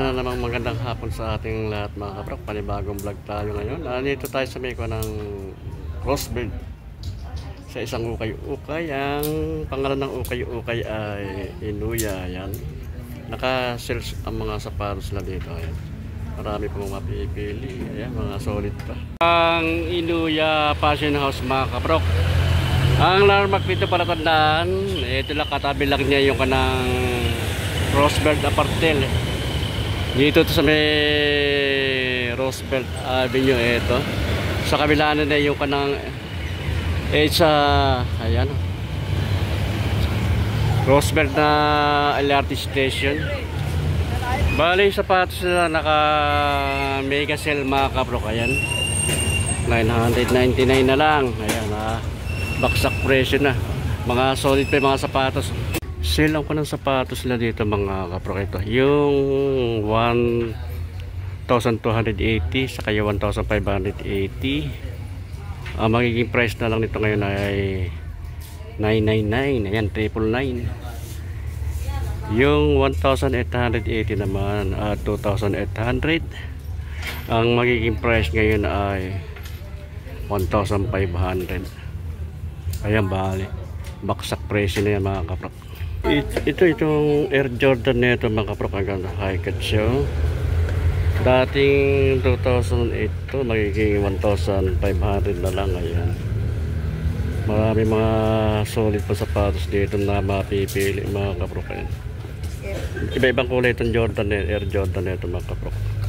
Namang magandang hapon sa ating lahat mga kaprok. Panibagong vlog tayo ngayon. Nandito tayo sa may ng Crossbird sa isang ukay-ukay. Ang pangalan ng ukay-ukay ay Inuya. Yan. Naka-sales ang mga sapatos na dito. Ayan. Marami pong mapipili. Ayan, mga solid pa. Ang Inuya Fashion House mga kaprok. Ang landmark dito para tandaan, ito lang katabi lang niya yung kanang Crossbird Apartel. Dito to sa may Roosevelt Avenue ito. Sa kabila na yung kanang sa ayan. Roosevelt na LRT station. Bali sapatos na naka mega sale mga kaprok. Ayan. 999 na lang. Ayan baksak presyo na. Mga solid pa mga sapatos. Sale ako ng sapatos na dito mga kaprok. Ito yung 1,280 saka yung 1,580. Ang magiging price na lang nito ngayon ay 999. Ayan, 999. Yung 1,880 naman 2,800. Ang magiging price ngayon ay 1,500. Ayan, bali baksak presyo na yan mga kaprok. Itong Air Jordan na ito mga kaprok, hanggang high cut siya. Dating 2008 to, magiging 1,500 na lang. Ayan. Marami mga solid pa sapatos dito na mapipili mga kaprok. Iba-ibang kulay itong Jordan, Air Jordan na ito mga kaprok.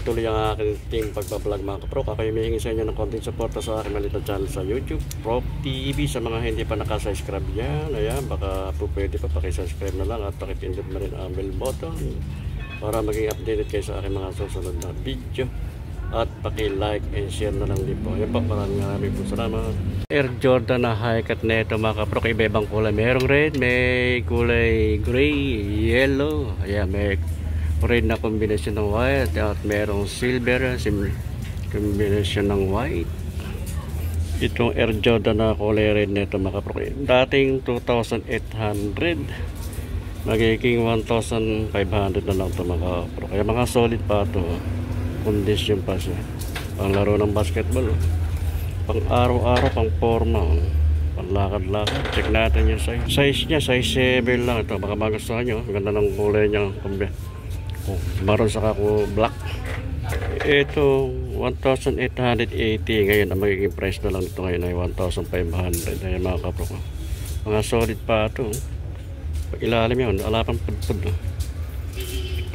Tuloy ang aking team pagbablog mga kaprok. Ako yung hihingi sa inyo ng konting suporta sa aking malitong channel sa YouTube Prop TV. Sa mga hindi pa nakasubscribe yan, ayan, baka po pwede pa pakisubscribe na lang at pakipindot na rin ang bell button para maging updated kayo sa aking mga susunod na video. At paki-like and share na lang din po. Ayan po, maraming po salamat. Air Jordan na high cut na ito mga kaprok. Iba-ibang kulay. Merong red, may kulay gray, yellow. Ayan, may red na kombinasyon ng white at merong silver kombinasyon ng white. Itong Air Jordan na kulay red nito mga kaprok, dating 2,800 magiging 1,500 na lang ito mga kaprok. Kaya mga solid pa ito, condition pa siya, pang laro ng basketball, pang araw-araw, pang forma, pang lakad-lakad. Check natin yung size nya, size 7 lang ito. Baka magustuhan nyo, ganda ng kulay nya, maroon saka ko black. Ito 1,880 ngayon. Ang magiging price na lang ito ngayon ay 1,500. Ayan mga kaprok, mga solid pa ito. Pag ilalim yun, wala pang pudpud.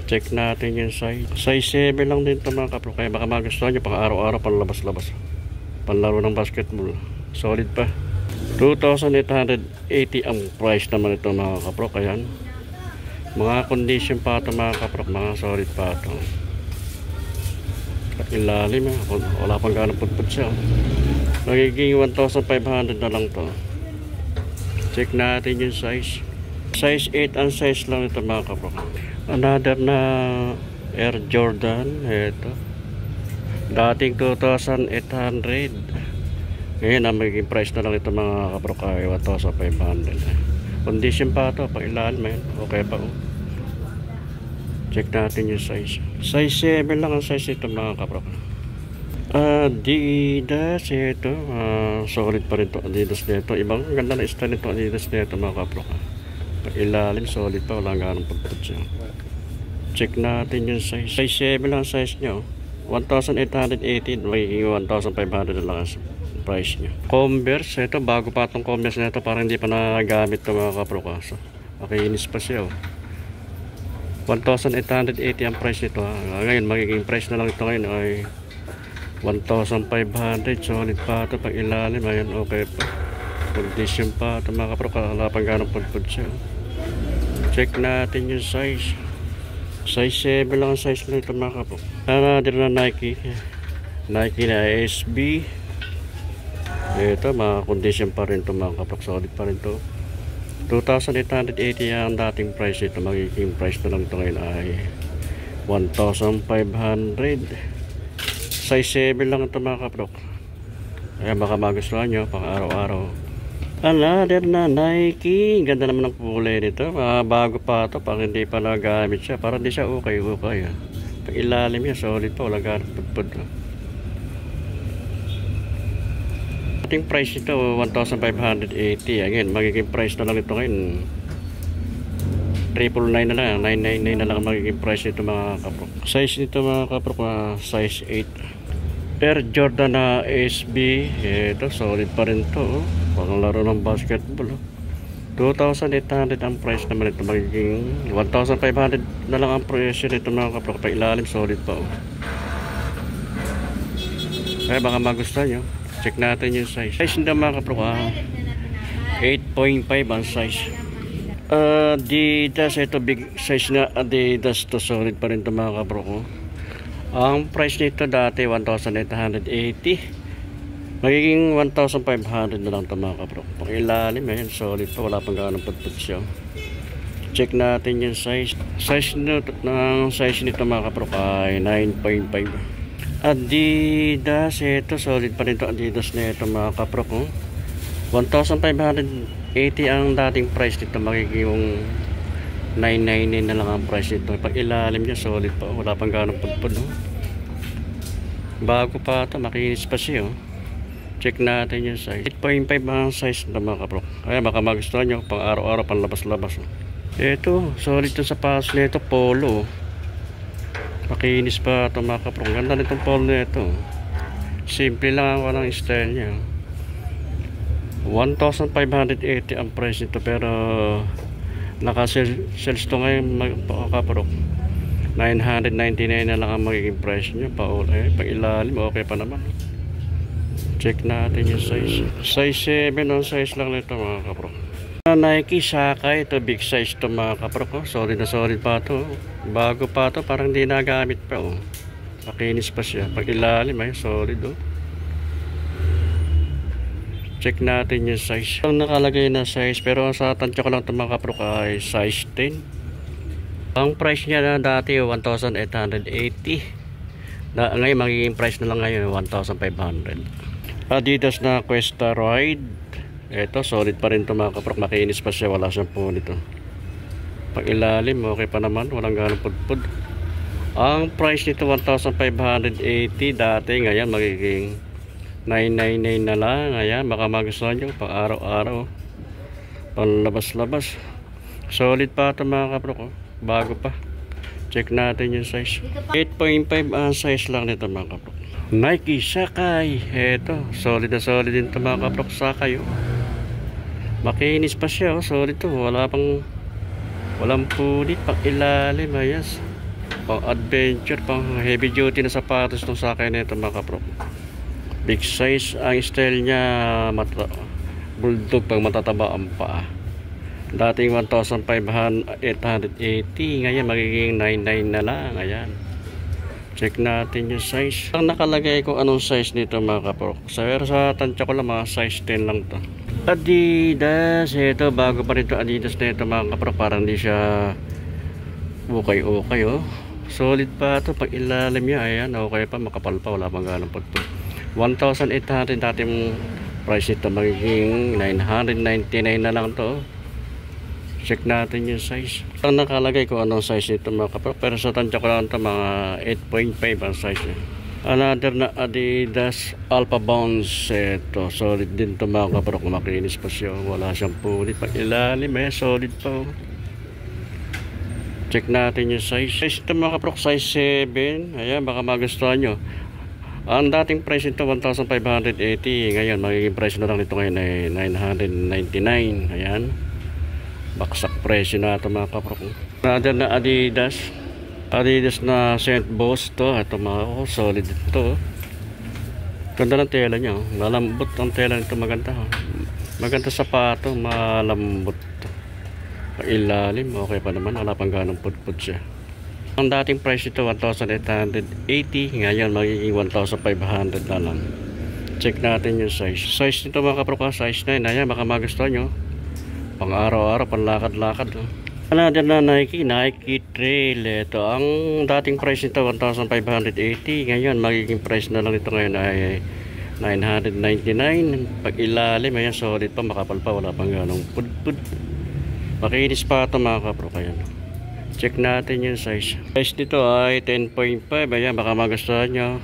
Check natin yung size 7 lang din ito mga kaprok. Kaya baka magustuhan nyo pang araw-araw, pang labas-labas, panlaro ng basketball. Solid pa. 2,880 ang price naman ito mga kaprok. Ayan, mga condition pa ito mga kaprok, mga solid pa ito. Ilalim wala pang ganang pudpud siya. Magiging 1,500 na lang to. Check natin yung size 8 ang size lang ito mga kaprok. Another na Air Jordan ito, dating 2,800 ngayon ang magiging price na lang ito mga kaprok ay 1,500. Condition pa ito, pag ilalim okay pa. Check natin yung size. Size 7 lang ang size ito mga kaprok. Adidas ito, solid pa rin to Adidas nito. Ibang ganda na style nito Adidas nito mga kapro. Ilalim solid pa, wala nga ng pagput siya. Check natin yung size. Size 7 lang size nyo. 1,880, magiging 1,500 na lang ang price nyo. Converse, ito bago pa itong Converse na ito, parang hindi pa nagagamit ito mga kapro. So, makinis pa siya. 1,880 ang price nito. Ngayon, magiging price na lang ito ngayon ay 1,500. Solid pa ito pag ilalim. Ayan, okay pa. Condition pa ito mga kapro. Kalapang ganong pagpud siya. Check natin yung size. Size 7 lang ang size nito mga kapro. Din na Nike. Nike na SB. Ito, mga condition pa rin ito mga kapro. Solid pa rin ito. 2,880 ang dating price ito. Magiging price na lang ito ngayon ay 1,500. Size 7 lang ito mga kapro. Kaya baka magustuhan nyo pang araw-araw. Another na Nike. Ganda naman ng kulay nito. Bago pa ito. Pag hindi pa nagamit siya. Parang hindi siya okay. Pag ilalim niya solid pa. Walang ganang pudpud. Ating price ito 1,580. Again, magiging price na lang ito ngayon 999 na lang, 999 na lang magiging price nito mga kapro. Size nito mga kapro, size 8. Air Jordan na SB. Ito solid pa rin to. Pang laro ng basketball. 2,800 ang price naman ito. Magiging 1,500 na lang ang presyo nito mga kapro. Kapag ilalim solid pa. Kaya baka magustuhan nyo. Check natin yung size. Size nito mga kapro, 8.5 ang size. Adidas, ito big size na Adidas to. Solid pa rin ito mga kapro. Ang price nito dati 1,880. Magiging 1,500 na lang ito mga kapro. Pang ilalim yan, solid pa. Wala pang ganong pagput siya. Check natin yung size. Size nito mga kapro ay 9.5. Adidas, ito solid pa rin ito Adidas na ito mga kapro ko. 1,580 ang dating price nito. Magiging 999 na lang ang price nito. Pag ilalim niya solid pa. Wala pang ganong pudpud. Bago pa ito, makinis pa siya. Check natin yung size. 8.5 ang size nito mga kapro. Kaya baka magustuhan nyo pang araw-araw, pang labas-labas. Ito, solid ito sa pass nito, polo. Makinis pa ito mga kapro. Ganda nitong polo nito. Simple lang ang walang style niya. 1,580 ang price nito. Pero naka-sales to ngayon mga kapro. 999 na lang ang magiging price niya. Pag ilalim okay pa naman. Check natin yung size. Size 7 ang size lang nito mga kapro. Nike Saka, ito big size to mga kapro ko. Solid na solid pa to. Bago pa to, parang hindi nagamit pa. Makinis pa siya. Pag ilalim ay solid. Check natin yung size. Ang nakalagay na size, pero sa tansya ko lang ito mga kapro ay size 10. Ang price niya na dati 1,880. Ngayon magiging price na lang ngayon 1,500. Adidas na Questa Ride. Ito solid pa rin ito mga kapro. Makinis pa siya, wala siyang punit. Pag ilalim okay pa naman, walang ganong pudpud. Ang price nito 1,580 dati. Ngayon magiging 999 na lang. Ayan, baka magustuhan nyo pang araw-araw, pang labas-labas. Solid pa ito mga kapro ko. Bago pa. Check natin yung size. 8.5 ang size lang nito mga kapro. Nike Sakay. Ito solid na solid din ito mga kapro. Sakay. Makinis pa siya. Solid to. Walang punit. Pang ilalim. Ayos. Pang adventure. Pang heavy duty na sapatos itong Sakay na ito mga kapro. Big size. Ang style niya bulldog pang matataba ang paa. Dating 1,880. Ngayon magiging 99 na lang. Ayan. Check natin yung size. Ang nakalagay kung anong size nito mga kapro. Sa tansya ko lang mga size 10 lang to. Adidas. Ito bago pa rin ito Adidas na ito mga kapro. Parang hindi siya okay. Solid pa ito. Pag ilalim niya ayan okay pa. Makapal pa. Wala pang ganang pagpag. 1,800 dating price ito. Magiging 999 na lang to. Check natin yung size. Ang nakalagay ko anong size nito mga kapro. Pero sa tansya ko lang ito mga 8.5 ang size niya. Another na Adidas Alpha Bounce. Ito, solid din ito mga kaprok. Makinis pa siya. Wala siyang punit. Pag ilalim solid pa. Check natin yung size. Size ito mga kaprok, size 7. Ayan, baka magustuhan nyo. Ang dating price nito 1,580. Ngayon, magiging price na lang nito ngayon ay 999. Ayan. Baksak presyo na ito mga kaprok. Another na Adidas na Saint Boss to. Ito mga solid ito. Ganda ng tela niya. Malambot ang tela nito, maganda. Maganda sapato, malambot. Ilalim, okay pa naman. Wala pang ganong pudpud siya. Ang dating price ito 1,880. Ngayon magiging 1,500 na lang. Check natin yung size. Size nito mga kaprok, size 9. Ayan, baka magustuhan nyo. Pang araw-araw, pang lakad-lakad. Another na Nike Trail. Ito, ang dating price nito 1,580. Ngayon magiging price na lang ito ngayon ay 999. Pag ilalim, ayan, solid pa, makapal pa, wala pang ganong pudpud. Makinis pa ito mga kaprok. Ayan, check natin yung size. Size nito ay 10.5. Ayan, baka magustuhan nyo.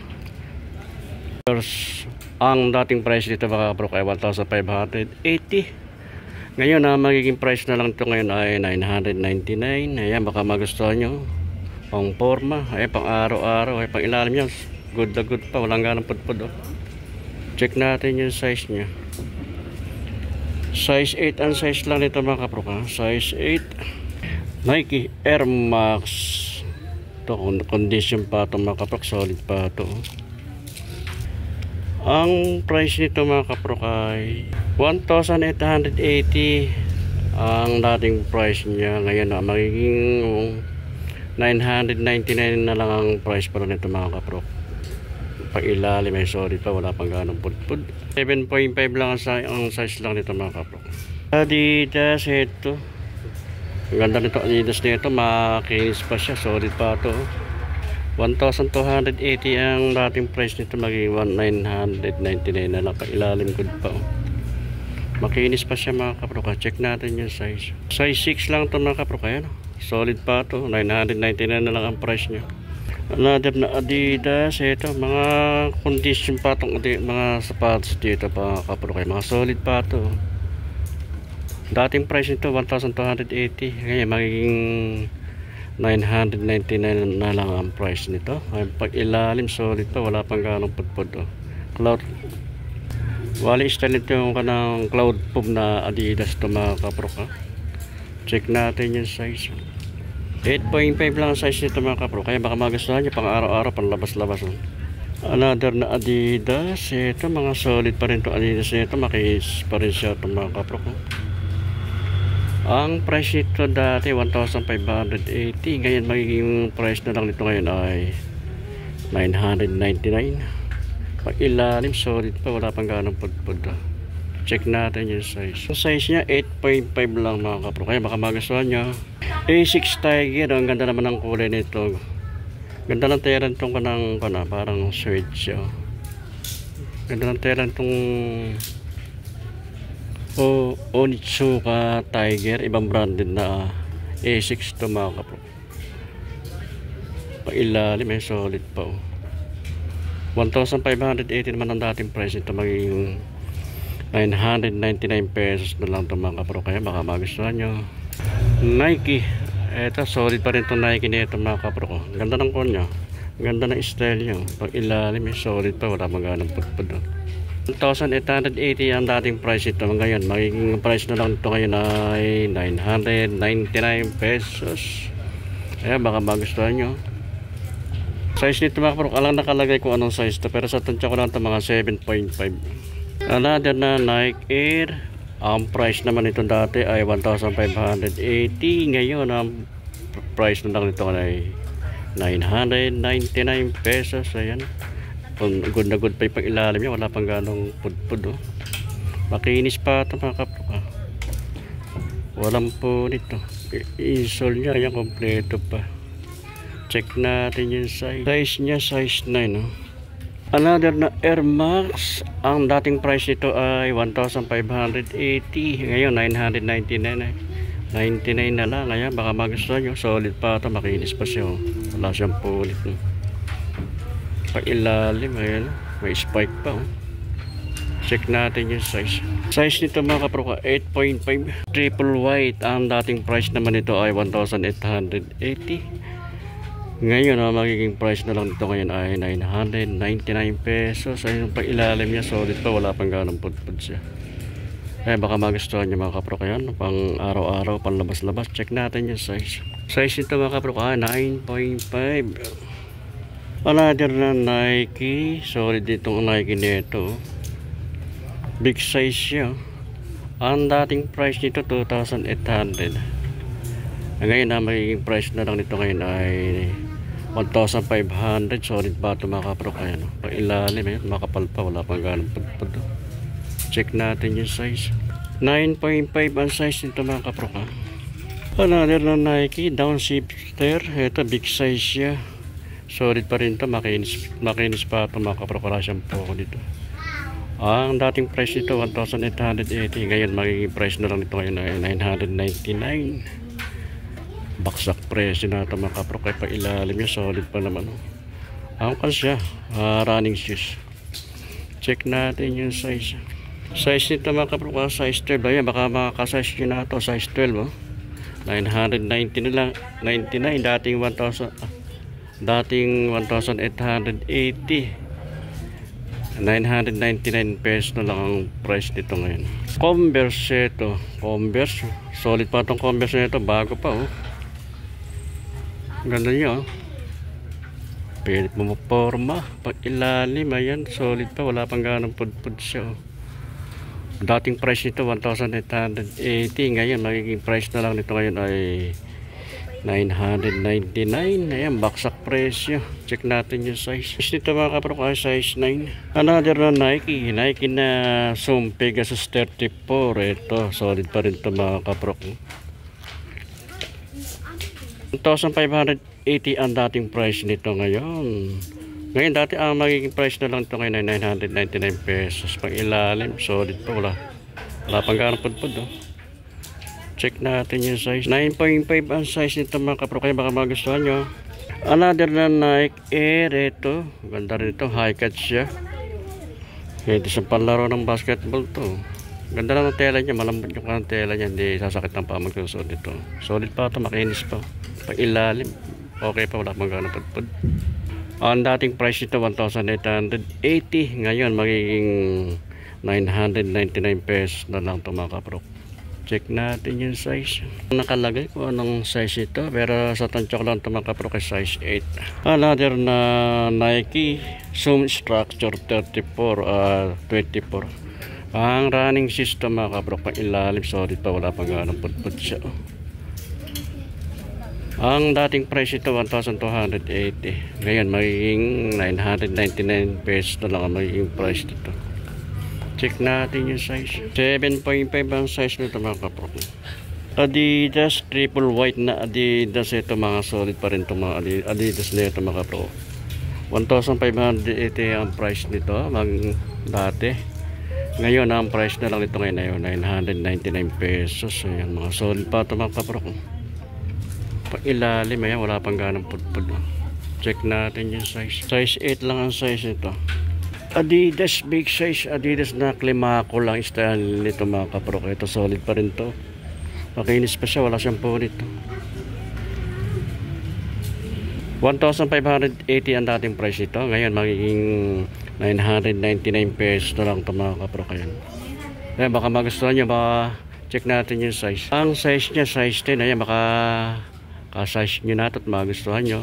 Ang dating price nito mga kaprok ay 1,580. Ngayon magiging price na lang ito ngayon ay 999. Ayan, baka magustuhan nyo. Pang forma, ay pang araw-araw, ay pang ilalim yan. Good na good pa, walang ganang pudpud. Check natin yung size nya. Size 8 ang size lang nito mga kaprok. Size 8 Nike Air Max. Ito, condition pa ito mga kaprok, solid pa ito. Ang price nito mga kaprok ay 1,880. Ang dating price niya ngayon magiging 999 na lang ang price pa nito mga kaprok. Pag ilalim ay solid pa, wala pang ganong pudpud. 7.5 lang ang size lang nito mga kaprok. Adidas ito. Ang ganda nito Adidas nito, makinis pa siya, solid pa ito. 1,280 ang dating price nito, magiging 999 na lang. Pag ilalim good pa. Makinis pa siya mga kaprok. Check natin yung size. Size 6 lang ito mga kaprok. Ayan, solid pa ito, 999 na lang ang price niya. Another na Adidas. Ito, mga condition pa itong mga sapatos dito pa kaprok. Mga solid pa ito. Dating price nito 1,280. Ngayon magiging 999 na lang ang price nito. Pag ilalim solid pa, wala pang ganong pudpud. Cloud wali style nito yung kanang cloud pub na Adidas to mga kaprok. Check natin yung size. 8.5 lang ang size nito mga kaprok. Kaya baka magustuhan nyo pang araw-araw, pang labas-labas. Another na Adidas. Ito, mga solid pa rin to Adidas nito. Makis pa rin siya ito mga kaprok. Ang price nito dati 1,580. Ngayon magiging price na lang nito ngayon ay 999. Pag ilalim solid pa, wala pang ganong pudpud. Check natin yung size. Yung size nya 8.5 lang mga kaprok. Kaya baka magustuhan nyo. A6 Tiger. Ang ganda naman ng kulay nito. Ganda ng tela nitong parang suede siya. Ganda ng tela nitong Onitsuka Tiger. Ibang branded na A6 to mga kaprok. Pag ilalim ay solid pa. 1,580 naman ang dating price nito, magiging 999 pesos na lang ito mga kaprok. Kaya baka magustuhan nyo. Nike. Eto, solid pa rin itong Nike nito mga kaprok. Ganda ng kon nyo. Ganda ng style nyo. Pag ilalim ay solid pa, wala maganang pudpud. 1,880 ang dating price ito. Ngayon magiging price na lang ito ngayon ay 999 pesos. Kaya baka magustuhan nyo. Size nito mga kaprok, alang nakalagay kung anong size to, pero sa tansya ko lang ito mga 7.5. Another na Nike Air. Ang price naman ito dati ay 1,580. Ngayon ang price na lang nito ay 999 pesos. Ayan, good na good pa yung pag ilalim niya, wala pang ganong pudpud. Makinis pa ito mga kaprok. Walang po nito. Isol niya, ayan, kompleto pa. Check natin yung size. Size niya, size 9. Another na Air Max. Ang dating price nito ay 1,580. Ngayon, 999. 99 na lang. Ayan, baka magustuhan nyo. Solid pa ito. Makinis pa siya. Wala siyang pulit. Pailalim, ayan. May spike pa, oh. Check natin yung size. Size nito mga kapro, 8.5 triple white. Ang dating price naman nito ay 1,880. Ngayon magiging price na lang nito ngayon ay 999 pesos. Ayun pa ilalim niya, solid pa, wala pang ganong pudpud siya. Baka magustuhan niyo mga kapro, yan pang araw-araw, pang labas-labas. Check natin yung size. Size nito mga kapro, 9.5. Another na Nike. Solid itong Nike nito. Big size siya. Ang dating price nito 2,800. Ngayon magiging price na lang nito ngayon ay 1,500. Solid ba ito mga kapro? Kaya pailalim, makapal pa, wala pang ganong pudpud. Check natin yung size. 9.5 ang size nito mga kapro. Another na Nike downshifter. Ito big size siya. Solid pa rin ito, makinis pa ito mga kapro. Wala siyang po dito. Ang dating price nito 1,880. Ngayon magiging price na lang nito ngayon ay 999. Baksak presyo na ito mga kapro. Kaya pa ilalim niya, solid pa naman. Angkal siya, running shoes. Check natin yung size. Size nito mga kapro, size 12. Ayan, baka makakasize nyo na ito, size 12. 990 na lang, 99. Dating 1,880. 999 pesos na lang ang price nito ngayon. Converse ito. Converse. Solid pa itong Converse nito. Bago pa, oh. Ganda niya, oh. Pwede mo maporma. Pag ilalim, ayan. Solid pa. Wala pang ganong pudpud siya, oh. Dating price nito 1,880. Ngayon, magiging price na lang nito ngayon ay 999. Ayan, baksak presyo. Check natin yung size. Nito mga kapro, size 9. Another na Nike. Nike na Zoom Pegasus 34. Ito, solid pa rin ito mga kapro. 1,580 ang dating price nito ngayon. Ngayon dati ang magiging price na lang ito ngayon ay 999 pesos. Pang ilalim, solid pa, wala pang ganong pudpud, oh. Check natin yung size. 9.5 ang size nito mga kapro. Kaya baka magustuhan nyo. Another na Nike Air. Ito, ganda rin ito, high cut siya. Ito sa panlaro ng basketball to. Ganda lang ang tela niya, malambot yung tela niya, hindi sasakit ng paa magsusuot dito. Solid pa ito, makinis pa. Pag ilalim, okay pa, wala pang ganong pudpud. Ang dating price nito 1,880. Ngayon magiging 999 pesos na lang ito mga kapro. Check natin yung size. Nakalagay ko anong size ito, pero sa tansya ko lang ito mga kapro kay size 8. Another na Nike Zoom Structure 24. Ang running system mga kapro, pang ilalim, solid pa, wala pang ganong pudpud siya. Ang dating price ito 1,280. Ngayon magiging 999 pesos na lang ang magiging price dito. Check natin yung size. 7.5 ang size nito mga kapro. Adidas triple white na Adidas. Ito mga solid pa rin ito mga Adidas na ito mga kapro. 1,580 ang price nito dati. Ngayon ang price na lang nito ngayon ay 999 pesos. Ayan, mga solid pa ito mga kapro. Pag ilalim, ayan, wala pang ganong pudpud. Check natin yung size. Size 8 lang ang size nito. Adidas big size, Adidas na Climaco lang style nito mga kapro. Ito solid pa rin to. Makinis pa siya, wala siyang punit. 1,580 ang dating price ito. Ngayon magiging 999 pesos na lang ito mga kapro. Ayan, baka magustuhan nyo, baka check natin yung size. Ang size niya size 10. Ayan, baka ka-size nyo na ito at magustuhan nyo.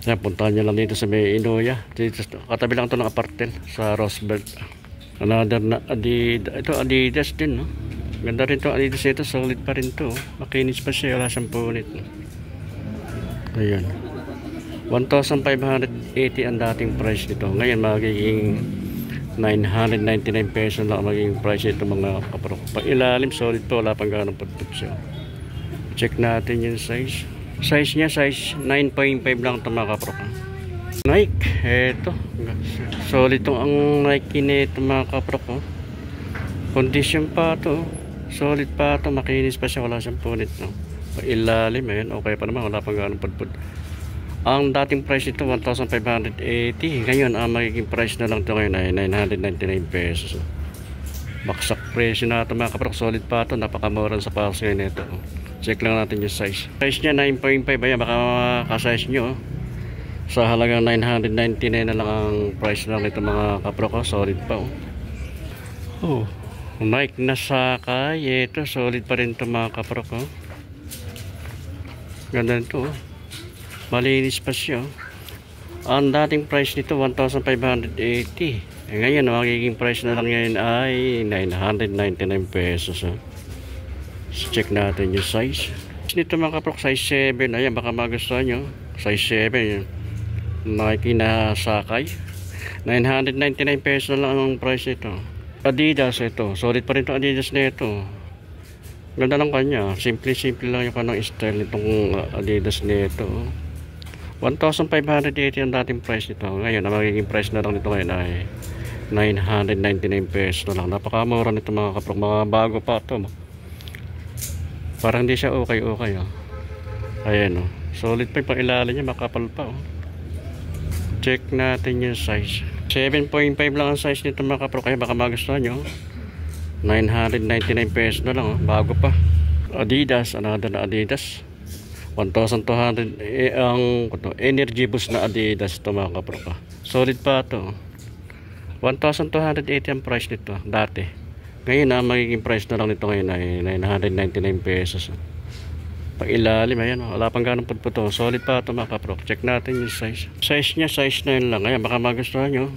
Ayan, puntahan nyo lang dito sa may Inoya. Dito, katabi lang ito ng apartel sa Roosevelt. Another na Adidas. Ito Adidas din, no? Ganda rin ito Adidas ito. Solid pa rin ito. Makinis pa siya. Wala siyang punit, no? Ayan. 1,580 ang dating price nito. Ngayon magiging 999 pesos lang magiging price ito mga kapro. Pag ilalim, solid pa. Wala pang ganong pudpud siya. Check natin yung size. Size niya, size 9.5 lang ito mga kapro. Nike, eto. Solid itong ang Nike nito mga kapro ko. Condition pa ito. Solid pa ito, makinis pa siya, wala siyang punit. No? Ilalim, ayan, okay pa naman, wala pang ganong pudpud. Ang dating price nito 1,580. Ngayon ang magiging price na lang ito ngayon ay 999 pesos. Baksak presyo na ito mga kaprok. Solid pa ito, napakamura sa pass ngayon ito. Check lang natin yung size. Size nya 9.5. Ayan, baka makasize nyo. Sa halagang 999 na lang ang price lang nito mga kaprok. Solid pa. Mic na sakay. Ito solid pa rin ito mga kaprok. Ganda nito. Malinis pa siya. Ang dating price nito 1,580. Ngayon magiging price na lang ngayon ay 999 pesos. Check natin yung size. Nito mga kaprok, size 7. Ayan, baka magustuhan nyo. Size 7. Nike na sakay. 999 pesos na lang ang price nito. Adidas ito. Solid pa rin itong Adidas na ito. Ganda lang kanya. Simple lang yung kanang style nitong Adidas na ito. 1,580 ang dating price nito. Ngayon, ang magiging price na lang nito ngayon ay 999 pesos na lang. Napakamura nito mga kaprok. Mga bago pa ito. Parang hindi siya okay. Ayan o. Solid pa yung pangilalim niya. Makapal pa o. Check natin yung size. 7.5 lang ang size nito mga kaprok. Kaya baka magustuhan nyo. 999 pesos na lang o. Bago pa. Adidas. Another na Adidas. 1,200 ang energy boost na Adidas ito mga kaprok. Solid pa ito. 1,280 ang price nito dati. Ngayon ang magiging price na lang nito ngayon ay 999 pesos. Pag ilalim, ayan, wala pang ganong pudputo. Solid pa ito mga kaprok. Check natin yung size. Size nya, size 9 lang. Ayan, baka magustuhan nyo.